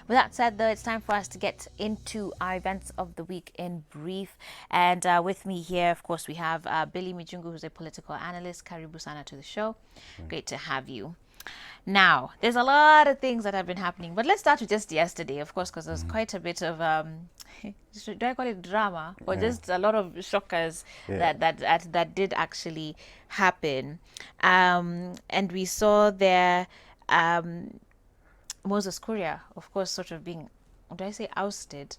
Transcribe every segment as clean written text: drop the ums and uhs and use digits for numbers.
With that said, though, it's time for us to get into our events of the week in brief. And with me here, of course, we have Billy Mijungu, who's a political analyst. Karibu sana to the show. Great to have you. Now, there's a lot of things that have been happening, but let's start with just yesterday, of course, because there's quite a bit of, do I call it drama, or just a lot of shockers that did actually happen. And we saw there Moses Kuria, of course, sort of being, do I say ousted?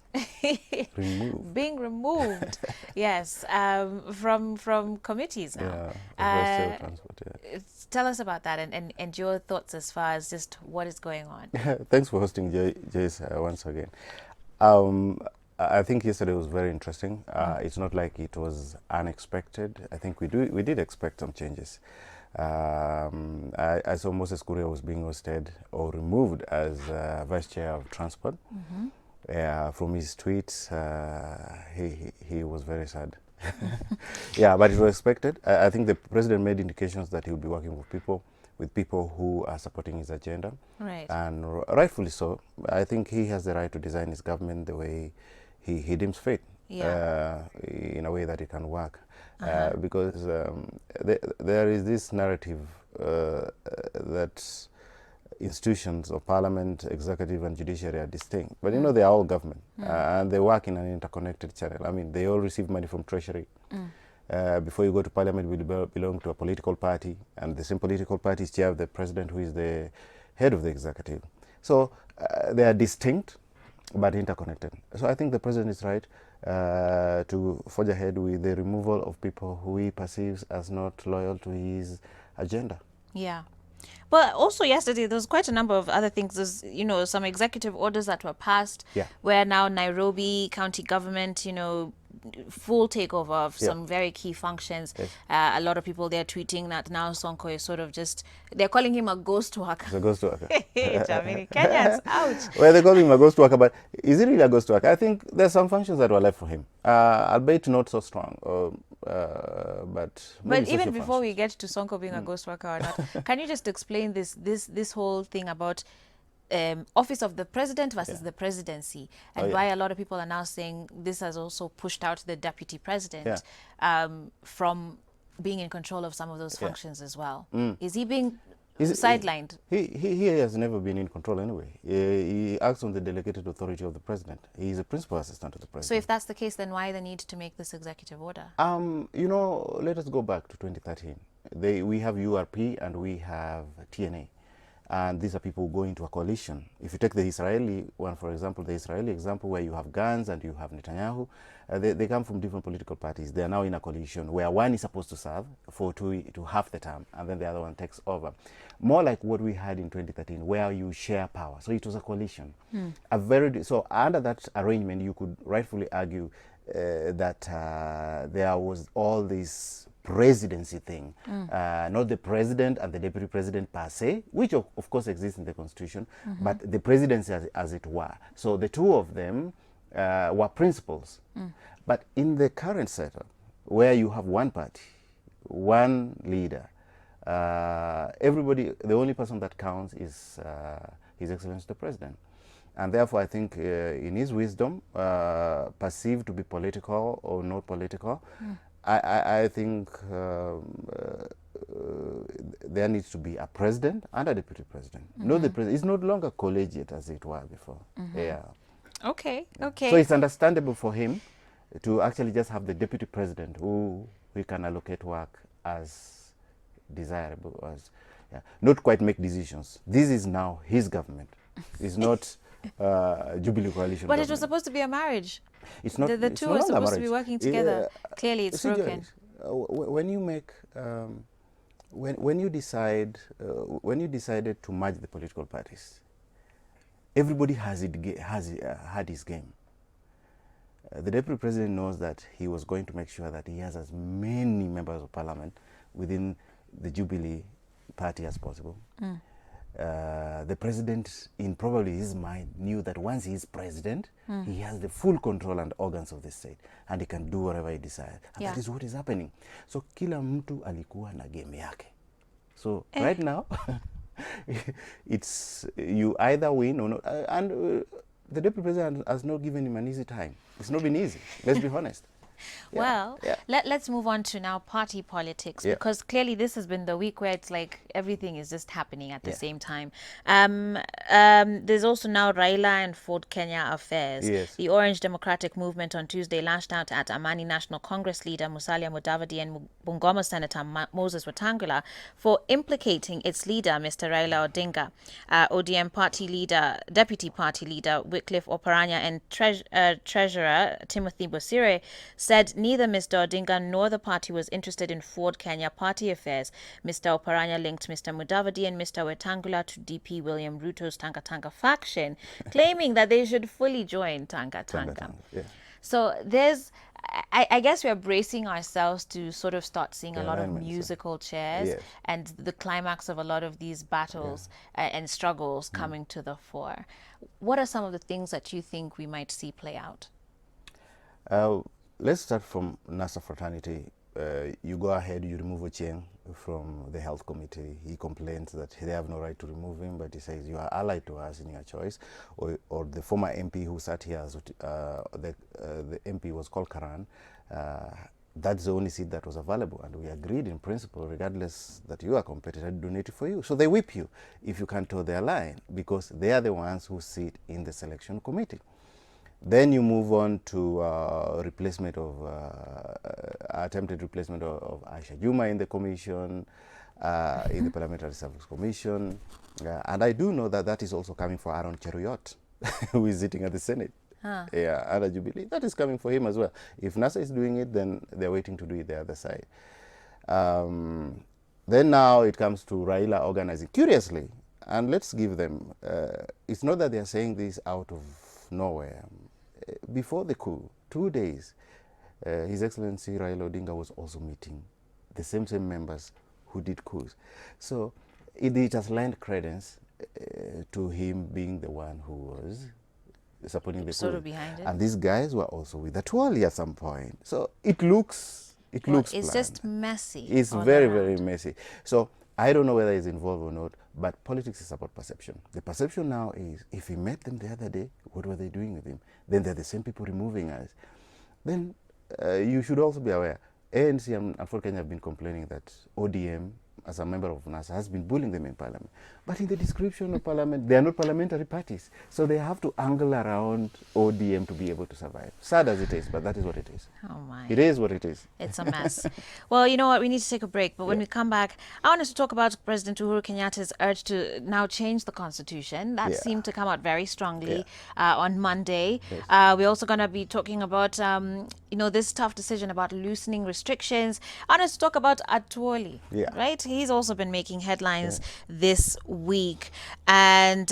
Removed. Being removed, yes, from committees now. Yeah, transport, yeah. Tell us about that and your thoughts as far as just what is going on. Thanks for hosting, Jace, once again. Um, I think yesterday was very interesting. It's not like it was unexpected. I think we did expect some changes. I saw Moses Kuria was being hosted or removed as Vice Chair of Transport. From his tweets, he was very sad. Yeah, but it was expected. I think the president made indications that he will be working with people who are supporting his agenda. Right. And rightfully so. I think he has the right to design his government the way he deems fit, in a way that it can work. Because there is this narrative that institutions of parliament, executive and judiciary are distinct. But you know, they are all government and they work in an interconnected channel. I mean, they all receive money from treasury. Before you go to parliament, you belong to a political party, and the same political party is chair of the president, who is the head of the executive. So they are distinct but interconnected. So I think the president is right to forge ahead with the removal of people who he perceives as not loyal to his agenda. Yeah. But also yesterday, there was quite a number of other things. There's, some executive orders that were passed where now Nairobi county government, full takeover of some very key functions. Yes. A lot of people there tweeting that now Sonko is sort of they're calling him a ghost worker. It's a ghost worker. Jamini, Kenyans, ouch. Well, they call him a ghost worker, but is he really a ghost worker? I think there's some functions that were left for him, albeit not so strong. But even before we get to Sonko being a ghost worker or not, can you just explain this whole thing about office of the president versus the presidency, and why a lot of people are now saying this has also pushed out the deputy president from being in control of some of those functions as well? Is he being sidelined? He has never been in control anyway. He acts on the delegated authority of the president. He is a principal assistant to the president. So if that's the case, then why the need to make this executive order? Let us go back to 2013. We have URP and we have TNA. And these are people who go into a coalition. If you take the Israeli one, for example, the Israeli example where you have Gantz and you have Netanyahu, they come from different political parties. They are now in a coalition where one is supposed to serve to half the term, and then the other one takes over. More like what we had in 2013, where you share power. So it was a coalition. So under that arrangement, you could rightfully argue that there was all this presidency thing, not the president and the deputy president per se, which of course exists in the constitution, but the presidency as it were. So the two of them were principals. But in the current setup, where you have one party, one leader, everybody, the only person that counts is His Excellency the President. And therefore, I think in his wisdom, perceived to be political or not political, I think there needs to be a president and a deputy president. No, the president is no longer collegiate as it were before. Yeah. Okay. So it's understandable for him to actually just have the deputy president who he can allocate work as desirable, not quite make decisions. This is now his government. It's not Jubilee coalition. But government. it was supposed to be a marriage. It's not. The two are supposed to be working together. Clearly, it's broken. When you make, when you decided to merge the political parties, everybody had his game. The deputy president knows that he was going to make sure that he has as many members of parliament within the Jubilee party as possible. The president, in probably his mind, knew that once he is president, he has the full control and organs of the state, and he can do whatever he decides. And that is what is happening. So kila mtu alikuwa na game yake. So right now, It's you either win or not. The deputy president has not given him an easy time. It's not been easy. Let's be honest. Well, yeah. let's move on to now party politics, because clearly this has been the week where it's like everything is just happening at the same time. There's also now Raila and Ford Kenya affairs. Yes. The Orange Democratic Movement on Tuesday lashed out at Amani National Congress leader Musalia Mudavadi and Bungoma Senator Moses Wetangula for implicating its leader, Mr. Raila Odinga. ODM party leader, deputy party leader Wycliffe Oparanya and treasurer Timothy Bosire said neither Mr. Odinga nor the party was interested in Ford Kenya party affairs. Mr. Oparanya linked Mr. Mudavadi and Mr. Wetangula to DP William Ruto's Tanga Tanga faction, claiming that they should fully join Tanga Tanga. So there's, I guess we're bracing ourselves to sort of start seeing a lot of musical chairs and the climax of a lot of these battles and struggles coming to the fore. What are some of the things that you think we might see play out? Let's start from NASA fraternity. You go ahead, you remove Ochieng from the health committee. He complains that they have no right to remove him, but he says you are allied to us in your choice. Or the former MP who sat here, as the MP was called Karan. That's the only seat that was available, and we agreed in principle, regardless that you are competitor, to donate it for you. So they whip you if you can't toe their line, because they are the ones who sit in the selection committee. Then you move on to replacement of attempted replacement of Aisha Juma in the commission, in the Parliamentary Service Commission, and I do know that that is also coming for Aaron Cheruiyot, who is sitting at the Senate. Yeah, under Jubilee, that is coming for him as well. If NASA is doing it, then they're waiting to do it the other side. Then now it comes to Raila organizing. Curiously, and let's give them, it's not that they're saying this out of nowhere. Before the coup, 2 days, His Excellency Raila Odinga was also meeting the same members who did coups. So it has lent credence to him being the one who was supporting the sort coup. Of behind it. And these guys were also with Atwoli at some point. So it looks it's planned. just messy. It's very, very messy. So I don't know whether he's involved or not, but politics is about perception. The perception now is, if he met them the other day, what were they doing with him? Then they're the same people removing us. Then you should also be aware, ANC and Ford Kenya have been complaining that ODM, as a member of NASA, has been bullying them in Parliament. But in the description of Parliament, they are not parliamentary parties. So they have to angle around ODM to be able to survive. Sad as it is, but that is what it is. Oh my. It is what it is. It's a mess. Well, you know what? We need to take a break. But when we come back, I want us to talk about President Uhuru Kenyatta's urge to now change the constitution. That seemed to come out very strongly on Monday. Yes. We're also going to be talking about, you know, this tough decision about loosening restrictions. I want us to talk about Atwoli, right? He's also been making headlines this week. And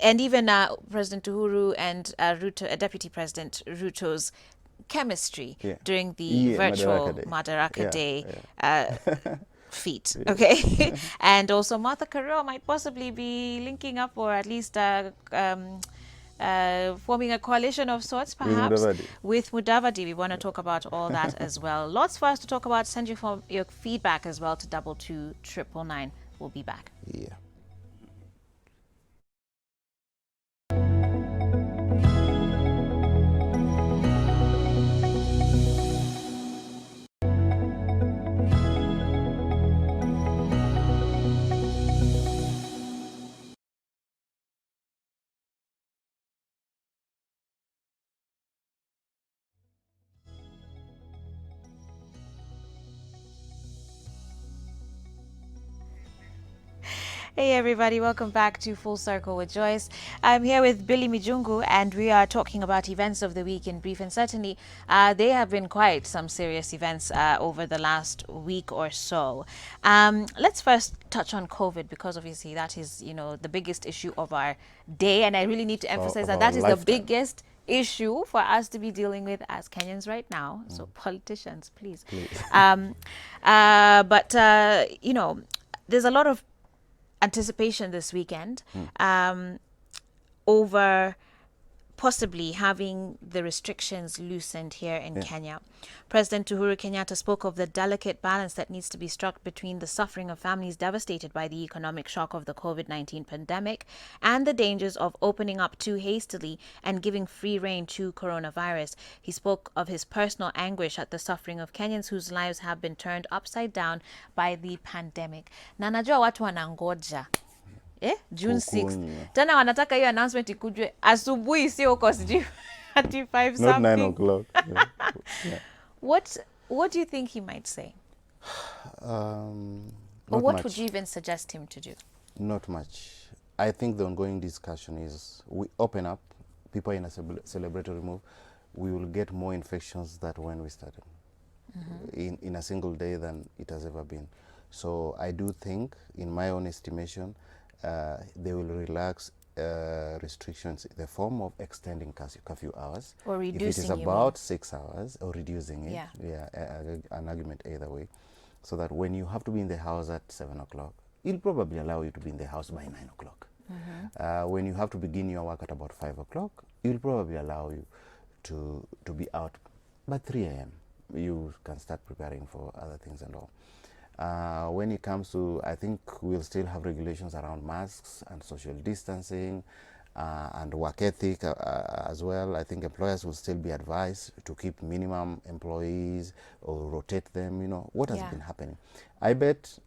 even President Uhuru and Ruto, Deputy President Ruto's chemistry during the virtual Madaraka Day feat. Okay. And also Martha Karua might possibly be linking up, or at least forming a coalition of sorts, perhaps, with Mudavadi. We want to talk about all that as well. Lots for us to talk about. Send your feedback as well to 22999. We'll be back. Yeah. Hey everybody, welcome back to Full Circle with Joyce. I'm here with Billy Mijungu and we are talking about events of the week in brief, and certainly they have been quite some serious events over the last week or so. Let's first touch on COVID, because obviously that is, you know, the biggest issue of our day, and I really need to emphasize that is the biggest issue for us to be dealing with as Kenyans right now. So politicians, please. But you know, there's a lot of anticipation this weekend over possibly having the restrictions loosened here in Kenya. President Uhuru Kenyatta spoke of the delicate balance that needs to be struck between the suffering of families devastated by the economic shock of the COVID-19 pandemic and the dangers of opening up too hastily and giving free rein to coronavirus. He spoke of his personal anguish at the suffering of Kenyans whose lives have been turned upside down by the pandemic. Na najua watu wanangoja June 6th. Tena wanataka hiyo announcement ikujwe asubuhi, sio uko sijui at 5 Not 9 something. o'clock. Yeah. What do you think he might say? Or Not what much. would you even suggest him to do? Not much. I think the ongoing discussion is we open up, people in a celebratory move, we will get more infections than when we started in a single day than it has ever been. So I do think, in my own estimation, they will relax restrictions in the form of extending curfew hours. Or reducing, if it is about 6 hours, or reducing it. Yeah. An argument either way. So that when you have to be in the house at 7 o'clock, it'll probably allow you to be in the house by 9 o'clock. When you have to begin your work at about 5 o'clock, it'll probably allow you to be out by 3 a.m. You can start preparing for other things and all. When it comes to, I think we'll still have regulations around masks and social distancing and work ethic as well. I think employers will still be advised to keep minimum employees or rotate them, what has been happening. I bet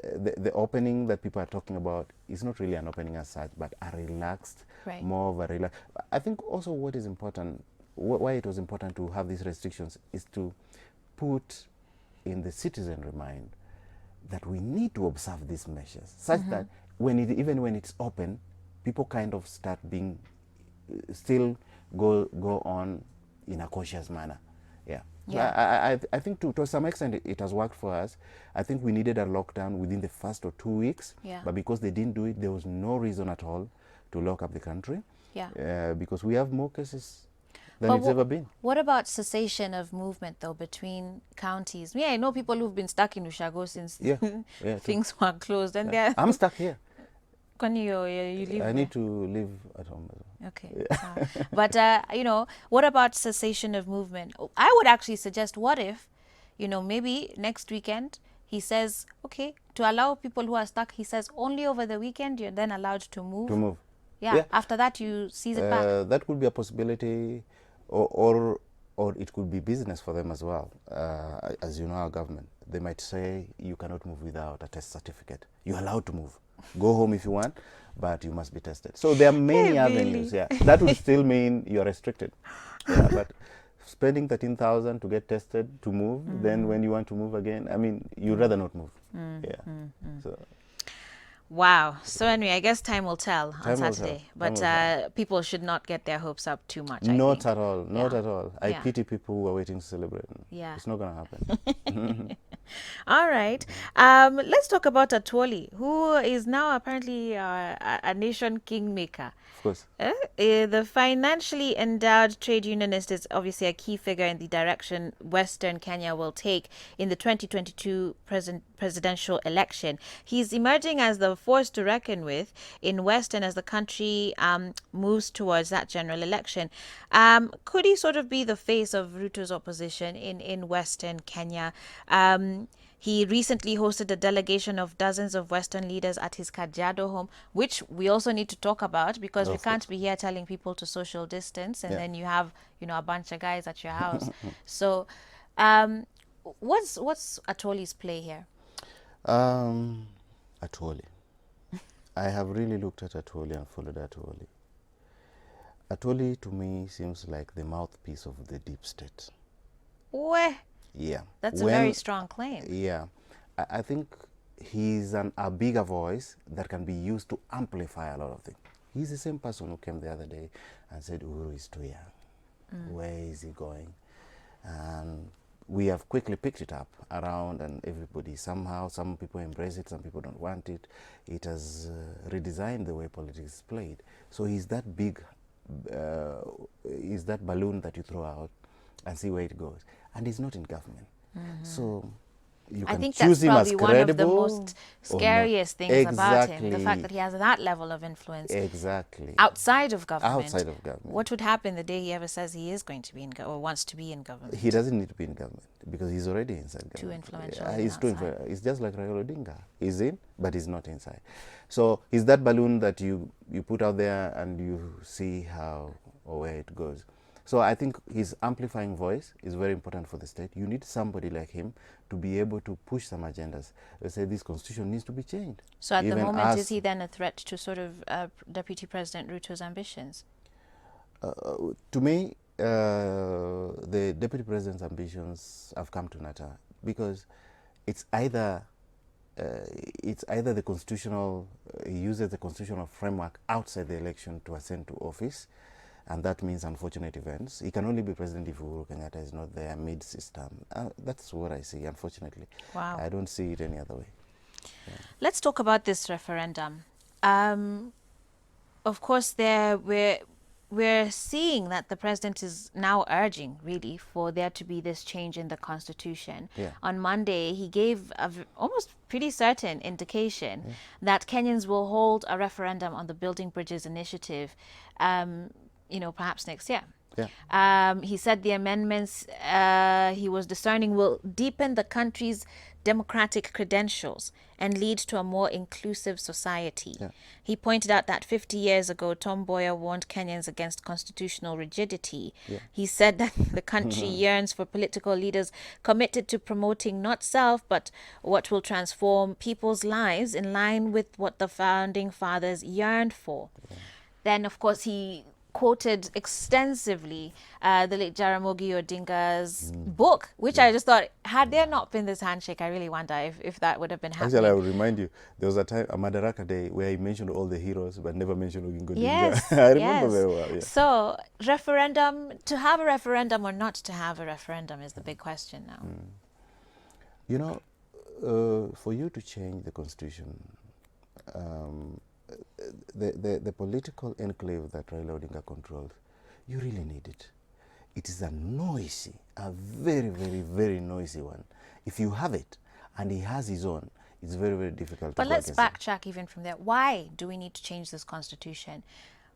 the opening that people are talking about is not really an opening as such, but a relaxed, more of a relaxed. I think also what is important, why it was important to have these restrictions is to put in the citizenry mind that we need to observe these measures such that even when it's open, people kind of start being still go on in a cautious manner. So I think to some extent it has worked for us. I think we needed a lockdown within the first or 2 weeks, but because they didn't do it, there was no reason at all to lock up the country. Because we have more cases than it's ever been. What about cessation of movement, though, between counties? I know people who've been stuck in Ushago since things were closed, and I'm stuck here. Can you live? I need to live at home. Okay. But, what about cessation of movement? I would actually suggest, what if, maybe next weekend, he says, okay, to allow people who are stuck, he says only over the weekend, you're then allowed to move. After that, you seize it back. That could be a possibility, or it could be business for them as well. As you know, our government, they might say you cannot move without a test certificate. You're allowed to move. Go home if you want, but you must be tested. So there are many avenues. That would still mean you're restricted. But spending 13,000 to get tested to move, then when you want to move again, I mean, you'd rather not move. So. Wow. So anyway, I guess time will tell on Saturday. But people should not get their hopes up too much. Not at all. Not at all. I pity people who are waiting to celebrate. It's not going to happen. All right. Let's talk about Atwoli, who is now apparently a nation kingmaker. Of course. The financially endowed trade unionist is obviously a key figure in the direction Western Kenya will take in the 2022 presidential election. He's emerging as the force to reckon with in Western as the country moves towards that general election. Could he sort of be the face of Ruto's opposition in Western Kenya? He recently hosted a delegation of dozens of Western leaders at his Kajiado home, which we also need to talk about because we can't be here telling people to social distance and then you have, a bunch of guys at your house. So what's Atwoli's play here? Atwoli. I have really looked at Atwoli and followed Atwoli. Atwoli to me seems like the mouthpiece of the deep state. Where? Yeah. That's a very strong claim. Yeah. I think he's a bigger voice that can be used to amplify a lot of things. He's the same person who came the other day and said, Uhuru is too young. Where is he going? And we have quickly picked it up around and everybody. Somehow, some people embrace it, some people don't want it. It has redesigned the way politics is played. So he's that big, he's that balloon that you throw out and see where it goes. And he's not in government. So You I can think that's choose him as probably one of the credible most or not. scariest things about him. The fact Exactly. that he has that level of influence Exactly. outside of government. Outside of government. What would happen the day he ever says he is going to be in or wants to be in government? He doesn't need to be in government because he's already inside Too government. influential even He's outside. He's just like Raila Odinga. He's in, but he's not inside. So he's that balloon that you put out there and you see how or where it goes. So I think his amplifying voice is very important for the state. You need somebody like him to be able to push some agendas. They say this constitution needs to be changed. So at the Even moment, is he then a threat to sort of Deputy President Ruto's ambitions? To me, the deputy president's ambitions have come to naught because it's either the constitutional he uses the constitutional framework outside the election to ascend to office, and that means unfortunate events. He can only be president if Uhuru Kenyatta is not there mid-system. That's what I see, unfortunately. Wow. I don't see it any other way. Yeah. Let's talk about this referendum. Of course, we're seeing that the president is now urging, really, for there to be this change in the constitution. Yeah. On Monday, he gave almost pretty certain indication that Kenyans will hold a referendum on the Building Bridges initiative, perhaps next year. Yeah. He said the amendments he was discerning will deepen the country's democratic credentials and lead to a more inclusive society. Yeah. He pointed out that 50 years ago, Tom Mboya warned Kenyans against constitutional rigidity. Yeah. He said that the country yearns for political leaders committed to promoting not self, but what will transform people's lives in line with what the founding fathers yearned for. Yeah. Then, of course, he quoted extensively the late Jaramogi Odinga's book, which I just thought, had there not been this handshake, I really wonder if that would have been happening. Actually, I will remind you, there was a time, a Madaraka Day, where he mentioned all the heroes, but never mentioned Odinga. Yes, I remember very well. Yeah. So, to have a referendum or not to have a referendum is the big question now. You know, for you to change the constitution, the political enclave that Raila Odinga controls, you really need it. It is a very, very, very noisy one. If you have it and he has his own, it's very, very difficult. But let's backtrack even from there. Why do we need to change this constitution?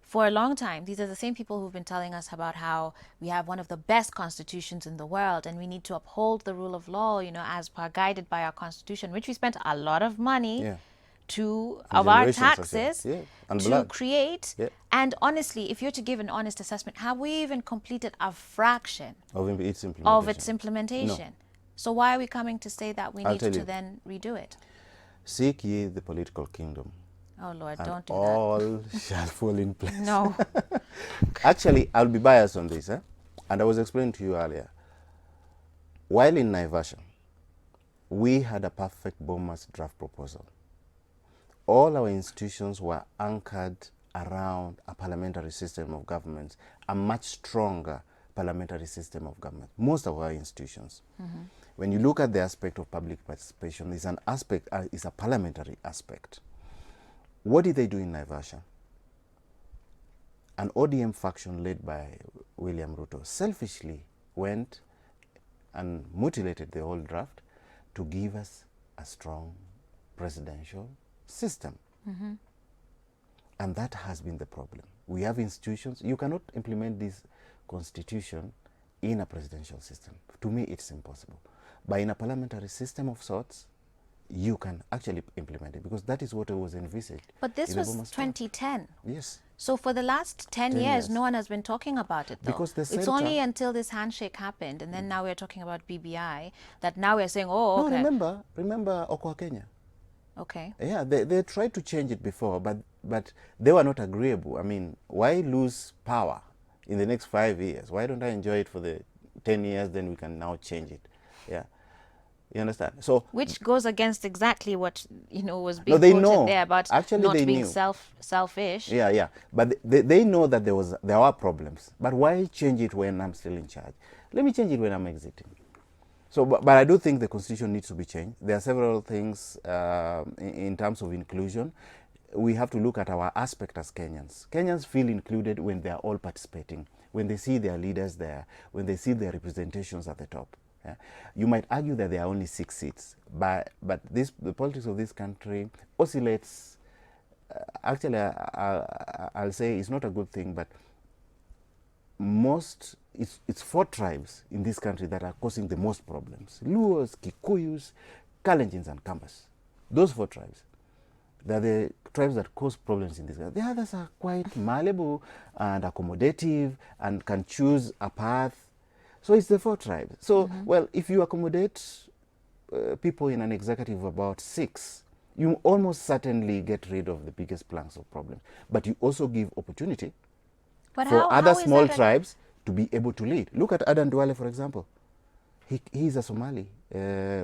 For a long time, these are the same people who've been telling us about how we have one of the best constitutions in the world and we need to uphold the rule of law, as per guided by our constitution, which we spent a lot of money of our taxes to create. Yeah. And honestly, if you're to give an honest assessment, have we even completed a fraction of its implementation? No. So why are we coming to say that we need to then redo it? Seek ye the political kingdom. Oh Lord, and don't do all that. All shall fall in place. No. Actually, I'll be biased on this. And I was explaining to you earlier. While in Naivasha, we had a perfect Bomas draft proposal. All our institutions were anchored around a parliamentary system of government, a much stronger parliamentary system of government. Most of our institutions. When you look at the aspect of public participation, it's an aspect, it's a parliamentary aspect. What did they do in Naivasha? An ODM faction led by William Ruto selfishly went and mutilated the whole draft to give us a strong presidential system. And that has been the problem. We have institutions. You cannot implement this constitution in a presidential system. To me, it's impossible. But in a parliamentary system of sorts, you can actually implement it because that is what was envisaged. But this was 2010. Yes. So for the last 10 years, no one has been talking about it, though. Because it's only until this handshake happened, and then now we're talking about BBI, that now we're saying, oh, okay. No, remember Okwa Kenya. Okay. Yeah, they tried to change it before, but they were not agreeable. I mean, why lose power in the next 5 years? Why don't I enjoy it for the 10 years, then we can now change it? Yeah. You understand? So which goes against exactly what was being quoted there about not being selfish. Yeah. But they know that there are problems. But why change it when I'm still in charge? Let me change it when I'm exiting. So, but I do think the constitution needs to be changed. There are several things in terms of inclusion. We have to look at our aspect as Kenyans. Kenyans feel included when they are all participating, when they see their leaders there, when they see their representations at the top. Yeah? You might argue that there are only 6 seats, but the politics of this country oscillates. Actually, I'll say it's not a good thing, but it's 4 tribes in this country that are causing the most problems: Luos, Kikuyus, Kalenjins, and Kambas. Those 4 tribes, they're the tribes that cause problems in this country. The others are quite malleable and accommodative and can choose a path. So it's the 4 tribes. So, well, if you accommodate people in an executive of about 6, you almost certainly get rid of the biggest planks of problems. But you also give opportunity But for other how is small that tribes to be able to lead. Look at Adan Duale, for example. He's a Somali,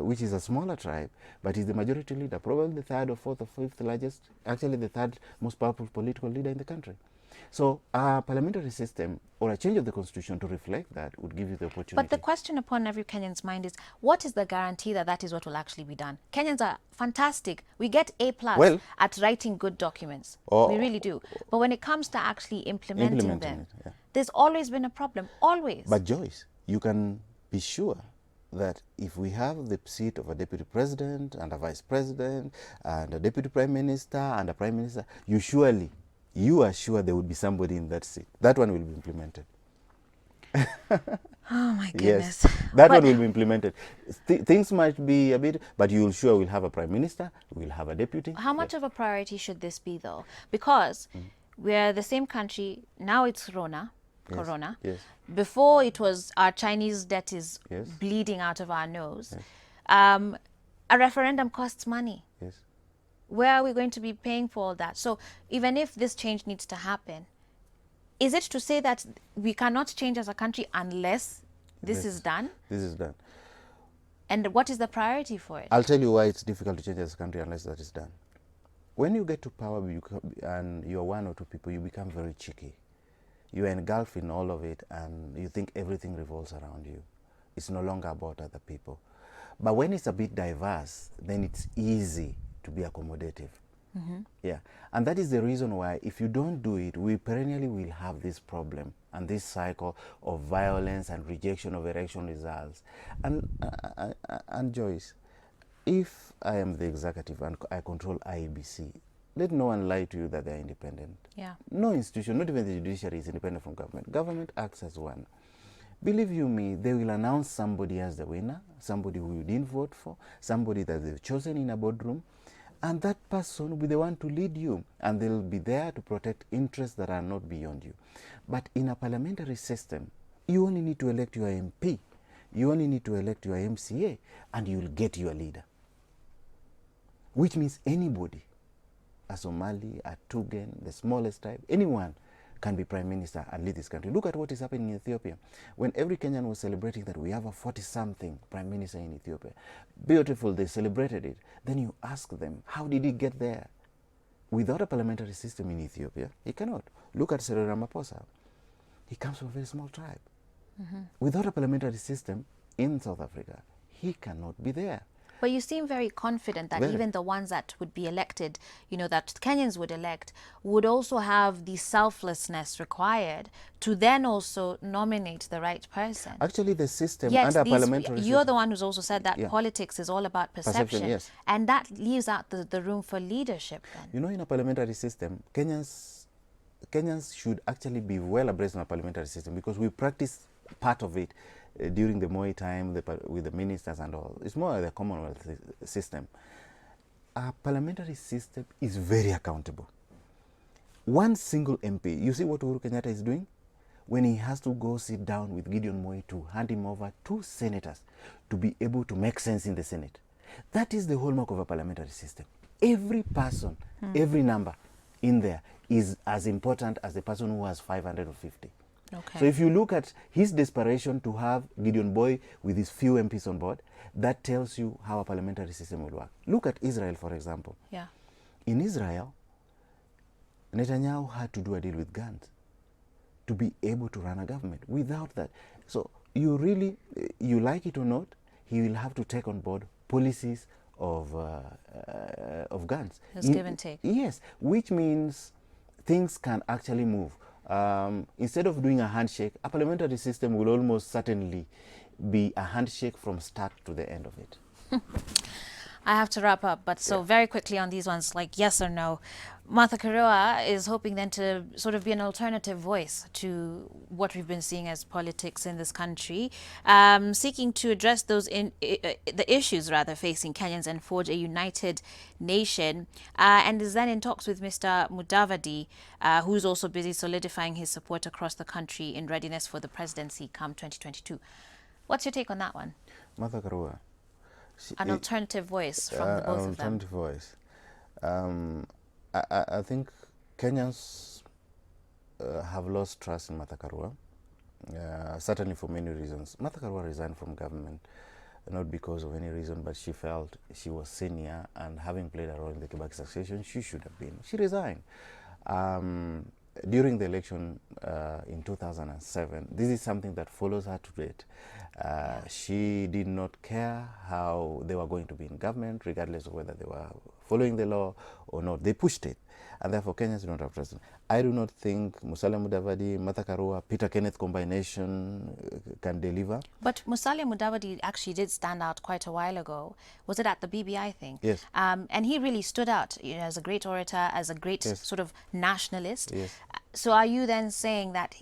which is a smaller tribe, but he's the majority leader, probably the 3rd or 4th or 5th largest, actually the 3rd most powerful political leader in the country. So a parliamentary system or a change of the constitution to reflect that would give you the opportunity. But the question upon every Kenyan's mind is, what is the guarantee that that is what will actually be done? Kenyans are fantastic. We get A+ Well, at writing good documents. We really do. But when it comes to actually implementing them, yeah. there's always been a problem. Always. But Joyce, you can be sure that if we have the seat of a deputy president and a vice president and a deputy prime minister and a prime minister, you are sure there would be somebody in that seat. That one will be implemented. Oh my goodness. Yes, that one will be implemented. Things might be a bit, but you'll sure we'll have a prime minister, we'll have a deputy. How much of a priority should this be, though? Because we're the same country. Now it's Corona. Yes. Before it was our Chinese debt is Yes. bleeding out of our nose. Yes. A referendum costs money. Yes. Where are we going to be paying for all that? So even if this change needs to happen, is it to say that we cannot change as a country unless this is done? This is done. And what is the priority for it? I'll tell you why it's difficult to change as a country unless that is done. When you get to power and you're 1 or 2 people, you become very cheeky. You are engulfed in all of it and you think everything revolves around you. It's no longer about other people. But when it's a bit diverse, then it's easy to be accommodative. Yeah, and that is the reason why if you don't do it, we perennially will have this problem and this cycle of violence and rejection of election results. And Joyce, if I am the executive and I control IEBC, let no one lie to you that they are independent. Yeah. No institution, not even the judiciary, is independent from government. Government acts as one. Believe you me, they will announce somebody as the winner, somebody who you didn't vote for, somebody that they've chosen in a boardroom, and that person will be the one to lead you, and they'll be there to protect interests that are not beyond you. But in a parliamentary system, you only need to elect your MP, you only need to elect your MCA, and you'll get your leader. Which means anybody, a Somali, a Tugen, the smallest tribe, anyone can be prime minister and lead this country. Look at what is happening in Ethiopia. When every Kenyan was celebrating that we have a 40-something prime minister in Ethiopia, beautiful, they celebrated it. Then you ask them, how did he get there? Without a parliamentary system in Ethiopia, he cannot. Look at Cyril Ramaphosa. He comes from a very small tribe. Without a parliamentary system in South Africa, he cannot be there. But you seem very confident that even the ones that would be elected, you know, that Kenyans would elect, would also have the selflessness required to then also nominate the right person. Actually, the system Yet under parliamentary you're system, the one who's also said that politics is all about perception. yes. And that leaves out the room for leadership then. You know, in a parliamentary system, Kenyans should actually be well abreast in a parliamentary system because we practice part of it during the Moi time with the ministers and all. It's more like the Commonwealth system. A parliamentary system is very accountable. One single MP, you see what Uhuru Kenyatta is doing? When he has to go sit down with Gideon Moi to hand him over 2 senators to be able to make sense in the Senate. That is the hallmark of a parliamentary system. Every person, every number in there is as important as the person who has 550. Okay. So if you look at his desperation to have Gideon Boy with his few MPs on board, that tells you how a parliamentary system will work. Look at Israel, for example. Yeah. In Israel, Netanyahu had to do a deal with Gantz to be able to run a government. Without that, so you like it or not, he will have to take on board policies of Gantz. It's give and take. Yes, which means things can actually move. Instead of doing a handshake, a parliamentary system will almost certainly be a handshake from start to the end of it. I have to wrap up, but so very quickly on these ones, like yes or no. Martha Karua is hoping then to sort of be an alternative voice to what we've been seeing as politics in this country, seeking to address those the issues rather facing Kenyans and forge a united nation, and is then in talks with Mr. Mudavadi, who's also busy solidifying his support across the country in readiness for the presidency come 2022. What's your take on that one? Martha Karua. An alternative voice from the both of them. An alternative voice. I think Kenyans have lost trust in Martha Karua, certainly for many reasons. Martha Karua resigned from government, not because of any reason, but she felt she was senior, and having played a role in the Kibaki succession, she should have been. She resigned. During the election in 2007, this is something that follows her to date. She did not care how they were going to be in government, regardless of whether they were following the law or not. They pushed it, and therefore Kenyans do not have trust. I do not think Musalia Mudavadi, Martha Karua, Peter Kenneth combination can deliver. But Musalia Mudavadi actually did stand out quite a while ago. Was it at the BBI thing? Yes. And he really stood out, you know, as a great orator, as a great sort of nationalist. Yes. So are you then saying that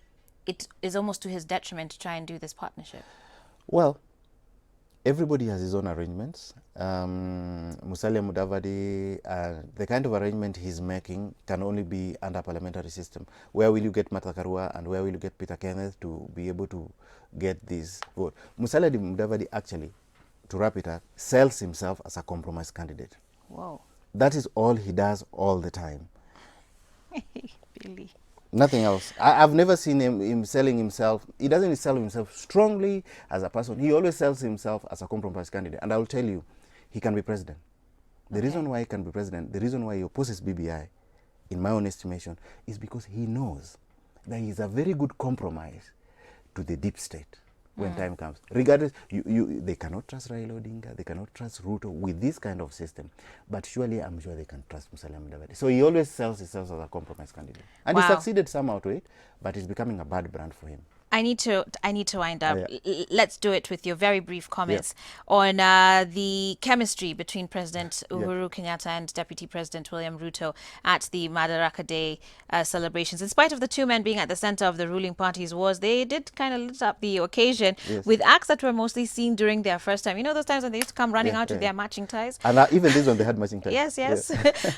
it is almost to his detriment to try and do this partnership? Well, everybody has his own arrangements. Musalia Mudavadi, the kind of arrangement he's making can only be under parliamentary system. Where will you get Martha Karua and where will you get Peter Kenneth to be able to get this vote? Musalia Mudavadi actually, to wrap it up, sells himself as a compromise candidate. Whoa. That is all he does all the time. Really? Nothing else. I've never seen him selling himself. He doesn't sell himself strongly as a person. He always sells himself as a compromise candidate. And I will tell you, he can be president. The reason why he can be president, the reason why he opposes BBI, in my own estimation, is because he knows that he is a very good compromise to the deep state when time comes. Regardless, they cannot trust Raila Odinga, they cannot trust Ruto with this kind of system. But surely, I'm sure they can trust Musalia Mudavadi. So he always sells himself as a compromise candidate. And he succeeded somehow to it, but it's becoming a bad brand for him. I need to wind up. Let's do it with your very brief comments on the chemistry between President Uhuru Kenyatta and Deputy President William Ruto at the Madaraka Day celebrations. In spite of the two men being at the center of the ruling party's wars, they did kind of lit up the occasion with acts that were mostly seen during their first time. You know those times when they used to come running out with their matching ties? And even this one, they had matching ties. Yes.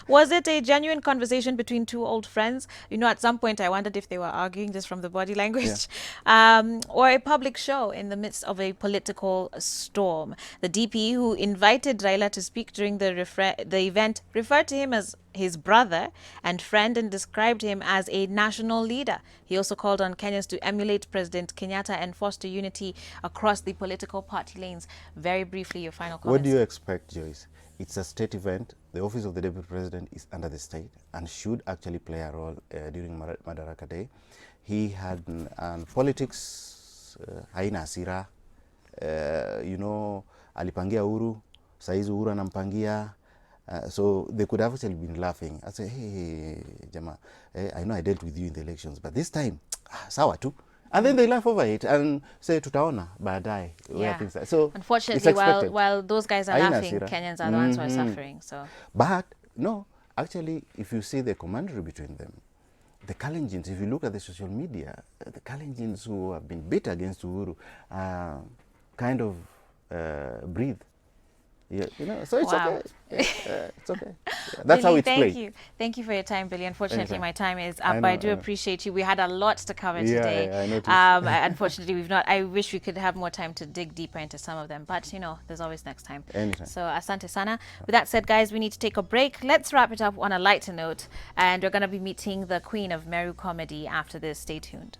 Was it a genuine conversation between two old friends? You know, at some point I wondered if they were arguing just from the body language. Or a public show in the midst of a political storm. The DP, who invited Raila to speak during the event, referred to him as his brother and friend and described him as a national leader. He also called on Kenyans to emulate President Kenyatta and foster unity across the political party lanes. Very briefly, your final comments. What do you expect, Joyce? It's a state event. The office of the Deputy President is under the state and should actually play a role during Madaraka Day. He had politics, haina hasira, you know, alipangia Uhuru, saizi Uhuru anampangia, so they could have actually been laughing. I say, hey, Jama, I know I dealt with you in the elections, but this time, sawa tu. And then they laugh over it and say, tutaona, baadaye. So unfortunately, while those guys are laughing, Kenyans are the ones who are suffering. So, but no, actually, if you see the commentary between them, the Kalenjins, if you look at the social media, the Kalenjins who have been bitter against Uhuru kind of breathe. Yeah, you know, so it's okay. It's okay. Yeah, that's how it's played. Thank you for your time, Billy. Unfortunately, my time is up. I do appreciate you. We had a lot to cover today. Yeah, I noticed. Unfortunately, we've not. I wish we could have more time to dig deeper into some of them, but you know, there's always next time. Anytime. So, asante sana. With that said, guys, we need to take a break. Let's wrap it up on a lighter note, and we're going to be meeting the Queen of Meru Comedy after this. Stay tuned.